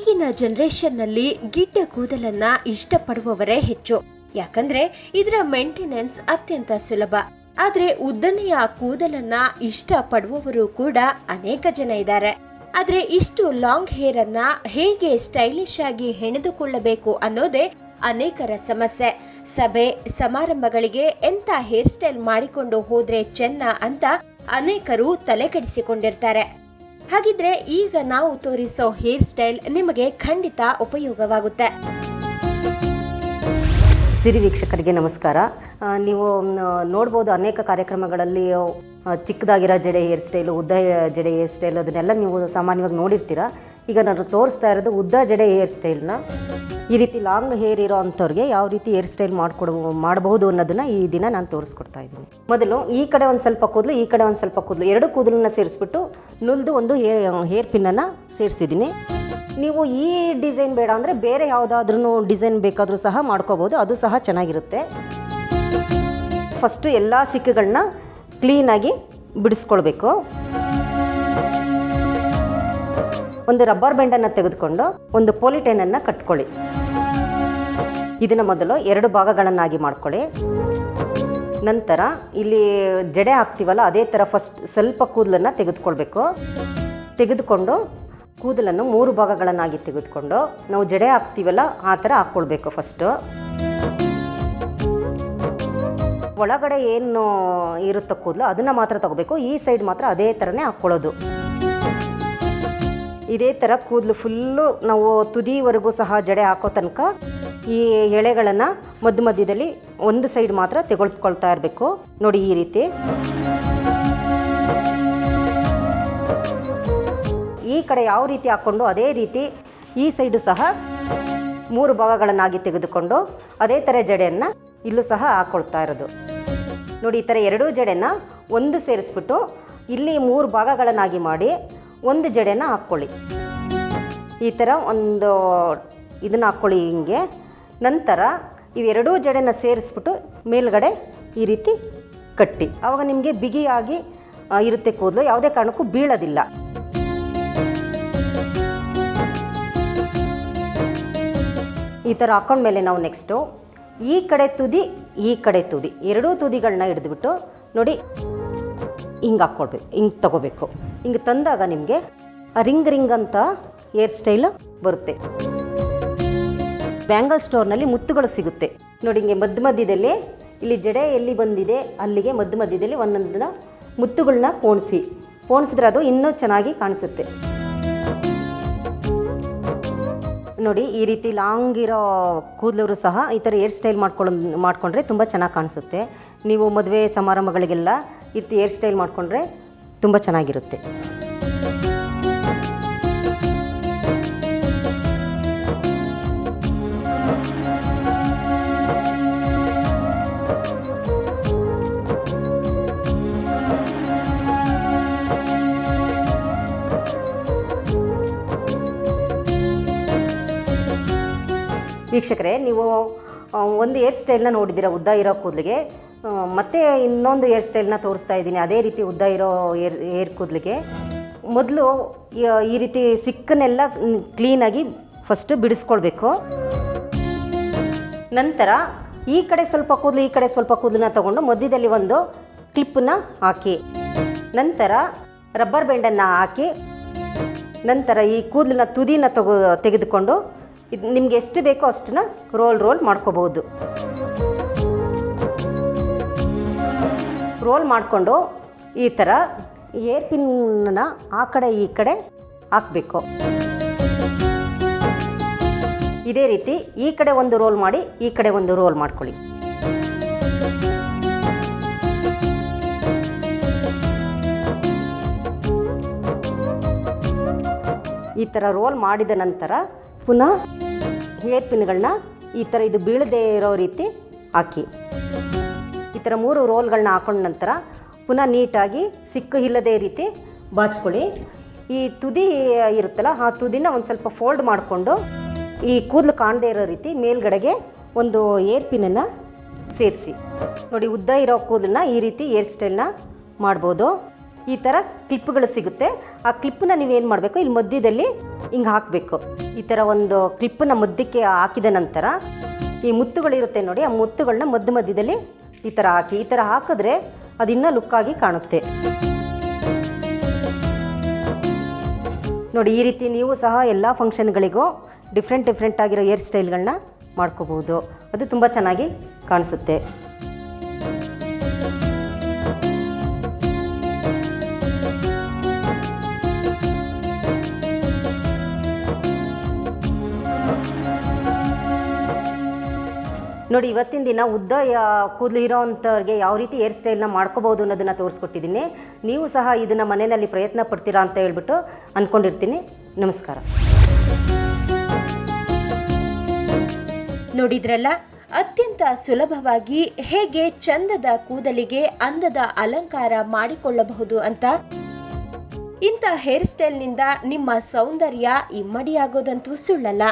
ಈಗಿನ ಜನರೇಷನ್ನಲ್ಲಿ ಗಿಡ್ಡ ಕೂದಲನ್ನ ಇಷ್ಟಪಡುವವರೇ ಹೆಚ್ಚು. ಯಾಕಂದ್ರೆ ಇದರ ಮೇಂಟೆನೆನ್ಸ್ ಅತ್ಯಂತ ಸುಲಭ. ಆದ್ರೆ ಉದ್ದನೆಯ ಕೂದಲನ್ನ ಇಷ್ಟಪಡುವವರು ಕೂಡ ಅನೇಕ ಜನ ಇದ್ದಾರೆ. ಆದ್ರೆ ಇಷ್ಟು ಲಾಂಗ್ ಹೇರ್ ಅನ್ನ ಹೇಗೆ ಸ್ಟೈಲಿಶ್ ಆಗಿ ಹೆಣೆದುಕೊಳ್ಳಬೇಕು ಅನ್ನೋದೇ ಅನೇಕರ ಸಮಸ್ಯೆ. ಸಭೆ ಸಮಾರಂಭಗಳಿಗೆ ಎಂತ ಹೇರ್ ಸ್ಟೈಲ್ ಮಾಡಿಕೊಂಡು ಹೋದ್ರೆ ಚೆನ್ನ ಅಂತ ಅನೇಕರು ತಲೆಕೆಡಿಸಿಕೊಂಡಿರ್ತಾರೆ. ಹಾಗಿದ್ರೆ ಈಗ ನಾವು ತೋರಿಸೋ ಹೇರ್ ಸ್ಟೈಲ್ ನಿಮಗೆ ಖಂಡಿತ ಉಪಯೋಗವಾಗುತ್ತೆ. ಸಿರಿ ವೀಕ್ಷಕರಿಗೆ ನಮಸ್ಕಾರ. ನೀವು ನೋಡ್ಬೋದು ಅನೇಕ ಕಾರ್ಯಕ್ರಮಗಳಲ್ಲಿ ಚಿಕ್ಕದಾಗಿರೋ ಜಡೆ ಹೇರ್ ಸ್ಟೈಲು, ಉದ್ದ ಜಡೆ ಹೇರ್ ಸ್ಟೈಲ್ ಅದನ್ನೆಲ್ಲ ನೀವು ಸಾಮಾನ್ಯವಾಗಿ ನೋಡಿರ್ತೀರ. ಈಗ ನಾನು ತೋರಿಸ್ತಾ ಇರೋದು ಉದ್ದ ಜಡೆ ಹೇರ್ ಸ್ಟೈಲ್ನ. ಈ ರೀತಿ ಲಾಂಗ್ ಹೇರ್ ಇರೋ ಅಂಥವ್ರಿಗೆ ಯಾವ ರೀತಿ ಹೇರ್ ಸ್ಟೈಲ್ ಮಾಡಬಹುದು ಅನ್ನೋದನ್ನು ಈ ದಿನ ನಾನು ತೋರಿಸ್ಕೊಡ್ತಾ ಇದ್ದೀನಿ. ಮೊದಲು ಈ ಕಡೆ ಒಂದು ಸ್ವಲ್ಪ ಕೂದಲು, ಈ ಕಡೆ ಒಂದು ಸ್ವಲ್ಪ ಕೂದಲು, ಎರಡು ಕೂದಲನ್ನ ಸೇರಿಸ್ಬಿಟ್ಟು ನುಲ್ದು ಒಂದು ಹೇರ್ ಪಿನ್ನನ್ನು ಸೇರಿಸಿದ್ದೀನಿ. ನೀವು ಈ ಡಿಸೈನ್ ಬೇಡ ಅಂದರೆ ಬೇರೆ ಯಾವುದಾದ್ರೂ ಡಿಸೈನ್ ಬೇಕಾದರೂ ಸಹ ಮಾಡ್ಕೋಬೋದು, ಅದು ಸಹ ಚೆನ್ನಾಗಿರುತ್ತೆ. ಫಸ್ಟು ಎಲ್ಲ ಸಿಕ್ಕುಗಳನ್ನ ಕ್ಲೀನಾಗಿ ಬಿಡಿಸ್ಕೊಳ್ಬೇಕು. ಒಂದು ರಬ್ಬರ್ ಬ್ಯಾಂಡನ್ನು ತೆಗೆದುಕೊಂಡು ಒಂದು ಪೋಲಿಟೈನನ್ನು ಕಟ್ಕೊಳ್ಳಿ. ಇದನ್ನು ಮೊದಲು ಎರಡು ಭಾಗಗಳನ್ನಾಗಿ ಮಾಡ್ಕೊಳ್ಳಿ. ನಂತರ ಇಲ್ಲಿ ಜಡೆ ಹಾಕ್ತೀವಲ್ಲ ಅದೇ ಥರ ಫಸ್ಟ್ ಸ್ವಲ್ಪ ಕೂದಲನ್ನು ತೆಗೆದುಕೊಂಡು ಕೂದಲನ್ನು ಮೂರು ಭಾಗಗಳನ್ನಾಗಿ ತೆಗೆದುಕೊಂಡು ನಾವು ಜಡೆ ಹಾಕ್ತೀವಲ್ಲ ಆ ಥರ ಹಾಕ್ಕೊಳ್ಬೇಕು. ಫಸ್ಟು ಒಳಗಡೆ ಏನು ಇರುತ್ತೋ ಕೂದಲು ಅದನ್ನು ಮಾತ್ರ ತಗೋಬೇಕು. ಈ ಸೈಡ್ ಮಾತ್ರ ಅದೇ ಥರನೇ ಹಾಕ್ಕೊಳ್ಳೋದು. ಇದೇ ಥರ ಕೂದಲು ಫುಲ್ಲು ನಾವು ತುದಿವರೆಗೂ ಸಹ ಜಡೆ ಹಾಕೋ ತನಕ ಈ ಎಳೆಗಳನ್ನು ಮಧ್ಯದಲ್ಲಿ ಒಂದು ಸೈಡ್ ಮಾತ್ರ ತೆಗೆದುಕೊಳ್ತಾ ಇರಬೇಕು. ನೋಡಿ ಈ ರೀತಿ. ಈ ಕಡೆ ಯಾವ ರೀತಿ ಹಾಕ್ಕೊಂಡು ಅದೇ ರೀತಿ ಈ ಸೈಡು ಸಹ ಮೂರು ಭಾಗಗಳನ್ನಾಗಿ ತೆಗೆದುಕೊಂಡು ಅದೇ ಥರ ಜಡೆಯನ್ನು ಇಲ್ಲೂ ಸಹ ಹಾಕ್ಕೊಳ್ತಾ ಇರೋದು. ನೋಡಿ ಈ ಥರ ಎರಡೂ ಜಡೆನ ಒಂದು ಸೇರಿಸ್ಬಿಟ್ಟು ಇಲ್ಲಿ ಮೂರು ಭಾಗಗಳನ್ನಾಗಿ ಮಾಡಿ ಒಂದು ಜಡೆನ ಹಾಕ್ಕೊಳ್ಳಿ. ಈ ಥರ ಒಂದು ಇದನ್ನು ಹಾಕ್ಕೊಳ್ಳಿ ಹಿಂಗೆ. ನಂತರ ಇವೆರಡೂ ಜಡೆನ ಸೇರಿಸ್ಬಿಟ್ಟು ಮೇಲ್ಗಡೆ ಈ ರೀತಿ ಕಟ್ಟಿ. ಆವಾಗ ನಿಮಗೆ ಬಿಗಿಯಾಗಿ ಇರುತ್ತೆ ಕೂದಲು, ಯಾವುದೇ ಕಾರಣಕ್ಕೂ ಬೀಳೋದಿಲ್ಲ. ಈ ಥರ ಹಾಕ್ಕೊಂಡ್ಮೇಲೆ ನಾವು ನೆಕ್ಸ್ಟು ಈ ಕಡೆ ತುದಿ ಈ ಕಡೆ ತುದಿ ಎರಡೂ ತುದಿಗಳನ್ನ ಹಿಡಿದ್ಬಿಟ್ಟು ನೋಡಿ ಹಿಂಗೆ ಹಾಕ್ಕೊಳ್ಬೇಕು, ಹಿಂಗೆ ತಗೋಬೇಕು. ಹಿಂಗೆ ತಂದಾಗ ನಿಮಗೆ ರಿಂಗ್ ಅಂತ ಹೇರ್ ಸ್ಟೈಲ್ ಬರುತ್ತೆ. ಬ್ಯಾಂಗಲ್ ಸ್ಟೋರ್ನಲ್ಲಿ ಮುತ್ತುಗಳು ಸಿಗುತ್ತೆ ನೋಡಿ. ಹಿಂಗೆ ಮಧ್ಯದಲ್ಲಿ ಇಲ್ಲಿ ಜಡೆ ಎಲ್ಲಿ ಬಂದಿದೆ ಅಲ್ಲಿಗೆ ಮಧ್ಯದಲ್ಲಿ ಒಂದೊಂದನ್ನ ಮುತ್ತುಗಳನ್ನ ಪೋಣಿಸಿದ್ರೆ ಅದು ಇನ್ನೂ ಚೆನ್ನಾಗಿ ಕಾಣಿಸುತ್ತೆ. ನೋಡಿ ಈ ರೀತಿ ಲಾಂಗ್ ಇರೋ ಕೂದಲವರು ಸಹ ಈ ಥರ ಹೇರ್ ಸ್ಟೈಲ್ ಮಾಡಿಕೊಂಡ್ರೆ ತುಂಬ ಚೆನ್ನಾಗಿ ಕಾಣಿಸುತ್ತೆ. ನೀವು ಮದುವೆ ಸಮಾರಂಭಗಳಿಗೆಲ್ಲ ಈ ರೀತಿ ಹೇರ್ ಸ್ಟೈಲ್ ಮಾಡಿಕೊಂಡ್ರೆ ತುಂಬ ಚೆನ್ನಾಗಿರುತ್ತೆ. ವೀಕ್ಷಕರೇ, ನೀವು ಒಂದು ಹೇರ್ ಸ್ಟೈಲ್ನ ನೋಡಿದ್ದೀರ ಉದ್ದ ಇರೋ ಕೂದಲಿಗೆ. ಮತ್ತೆ ಇನ್ನೊಂದು ಹೇರ್ ಸ್ಟೈಲ್ನ ತೋರಿಸ್ತಾ ಇದ್ದೀನಿ ಅದೇ ರೀತಿ ಉದ್ದ ಇರೋ ಹೇರ್ ಕೂದಲಿಗೆ. ಮೊದಲು ಈ ರೀತಿ ಸಿಕ್ಕನ್ನೆಲ್ಲ ಕ್ಲೀನಾಗಿ ಫಸ್ಟು ಬಿಡಿಸ್ಕೊಳ್ಬೇಕು. ನಂತರ ಈ ಕಡೆ ಸ್ವಲ್ಪ ಕೂದಲು ಈ ಕಡೆ ಸ್ವಲ್ಪ ಕೂದಲನ್ನ ತೊಗೊಂಡು ಮಧ್ಯದಲ್ಲಿ ಒಂದು ಕ್ಲಿಪ್ಪನ್ನ ಹಾಕಿ, ನಂತರ ರಬ್ಬರ್ ಬ್ಯಾಂಡನ್ನು ಹಾಕಿ, ನಂತರ ಈ ಕೂದಲನ್ನ ತುದಿನ ತೆಗೆದುಕೊಂಡು ಇದು ನಿಮ್ಗೆ ಎಷ್ಟು ಬೇಕೋ ಅಷ್ಟನ್ನ ರೋಲ್ ಮಾಡ್ಕೋಬೋದು. ರೋಲ್ ಮಾಡಿಕೊಂಡು ಈ ಥರ ಹೇರ್ ಪಿನ್ನ ಆ ಕಡೆ ಈ ಕಡೆ ಹಾಕಬೇಕು. ಇದೇ ರೀತಿ ಈ ಕಡೆ ಒಂದು ರೋಲ್ ಮಾಡಿ ಈ ಕಡೆ ಒಂದು ರೋಲ್ ಮಾಡ್ಕೊಳ್ಳಿ. ಈ ಥರ ರೋಲ್ ಮಾಡಿದ ನಂತರ ಪುನಃ ಹೇರ್ ಪಿನ್ಗಳನ್ನ ಈ ಥರ ಇದು ಬೀಳದೇ ಇರೋ ರೀತಿ ಹಾಕಿ. ಈ ಥರ 3 ರೋಲ್ಗಳನ್ನ ಹಾಕೊಂಡ ನಂತರ ಪುನಃ ನೀಟಾಗಿ ಸಿಕ್ಕು ಇಲ್ಲದೇ ರೀತಿ ಬಾಚ್ಕೊಳ್ಳಿ. ಈ ತುದಿ ಇರುತ್ತಲ್ಲ ಆ ತುದಿನ ಒಂದು ಸ್ವಲ್ಪ ಫೋಲ್ಡ್ ಮಾಡಿಕೊಂಡು ಈ ಕೂದಲು ಕಾಣದೇ ಇರೋ ರೀತಿ ಮೇಲ್ಗಡೆಗೆ ಒಂದು ಹೇರ್ ಪಿನ್ನನ್ನು ಸೇರಿಸಿ. ನೋಡಿ ಉದ್ದ ಇರೋ ಕೂದಲನ್ನ ಈ ರೀತಿ ಹೇರ್ ಸ್ಟೈಲ್ನ ಮಾಡ್ಬೋದು. ಈ ಥರ ಕ್ಲಿಪ್ಗಳು ಸಿಗುತ್ತೆ. ಆ ಕ್ಲಿಪ್ಪನ್ನ ನೀವೇನು ಮಾಡಬೇಕು, ಇಲ್ಲಿ ಮಧ್ಯದಲ್ಲಿ ಹಿಂಗೆ ಹಾಕಬೇಕು. ಈ ಥರ ಒಂದು ಕ್ಲಿಪ್ಪನ್ನು ಮಧ್ಯಕ್ಕೆ ಹಾಕಿದ ನಂತರ ಈ ಮುತ್ತುಗಳಿರುತ್ತೆ ನೋಡಿ, ಆ ಮುತ್ತುಗಳನ್ನ ಮಧ್ಯದಲ್ಲಿ ಈ ಥರ ಹಾಕಿದ್ರೆ ಅದು ಇನ್ನೂ ಲುಕ್ಕಾಗಿ ಕಾಣುತ್ತೆ ನೋಡಿ. ಈ ರೀತಿ ನೀವು ಸಹ ಎಲ್ಲ ಫಂಕ್ಷನ್ಗಳಿಗೂ ಡಿಫ್ರೆಂಟ್ ಆಗಿರೋ ಹೇರ್ ಸ್ಟೈಲ್ಗಳನ್ನ ಮಾಡ್ಕೋಬೋದು. ಅದು ತುಂಬ ಚೆನ್ನಾಗಿ ಕಾಣಿಸುತ್ತೆ. ನೋಡಿ, ಇವತ್ತಿನ ದಿನ ಉದ್ದ ಕೂದಲು ಇರೋವಂಥವ್ರಿಗೆ ಯಾವ ರೀತಿ ಹೇರ್ ಸ್ಟೈಲ್ನ ಮಾಡ್ಕೋಬೋದು ಅನ್ನೋದನ್ನು ತೋರಿಸ್ಕೊಟ್ಟಿದ್ದೀನಿ. ನೀವು ಸಹ ಇದನ್ನು ಮನೆಯಲ್ಲಿ ಪ್ರಯತ್ನ ಪಡ್ತೀರಾ ಅಂತ ಹೇಳ್ಬಿಟ್ಟು ಅಂದ್ಕೊಂಡಿರ್ತೀನಿ. ನಮಸ್ಕಾರ. ನೋಡಿದ್ರಲ್ಲ, ಅತ್ಯಂತ ಸುಲಭವಾಗಿ ಹೇಗೆ ಚಂದದ ಕೂದಲಿಗೆ ಅಂದದ ಅಲಂಕಾರ ಮಾಡಿಕೊಳ್ಳಬಹುದು ಅಂತ. ಇಂಥ ಹೇರ್ ಸ್ಟೈಲ್ನಿಂದ ನಿಮ್ಮ ಸೌಂದರ್ಯ ಇಮ್ಮಡಿಯಾಗೋದಂತೂ ಸುಳ್ಳಲ್ಲ.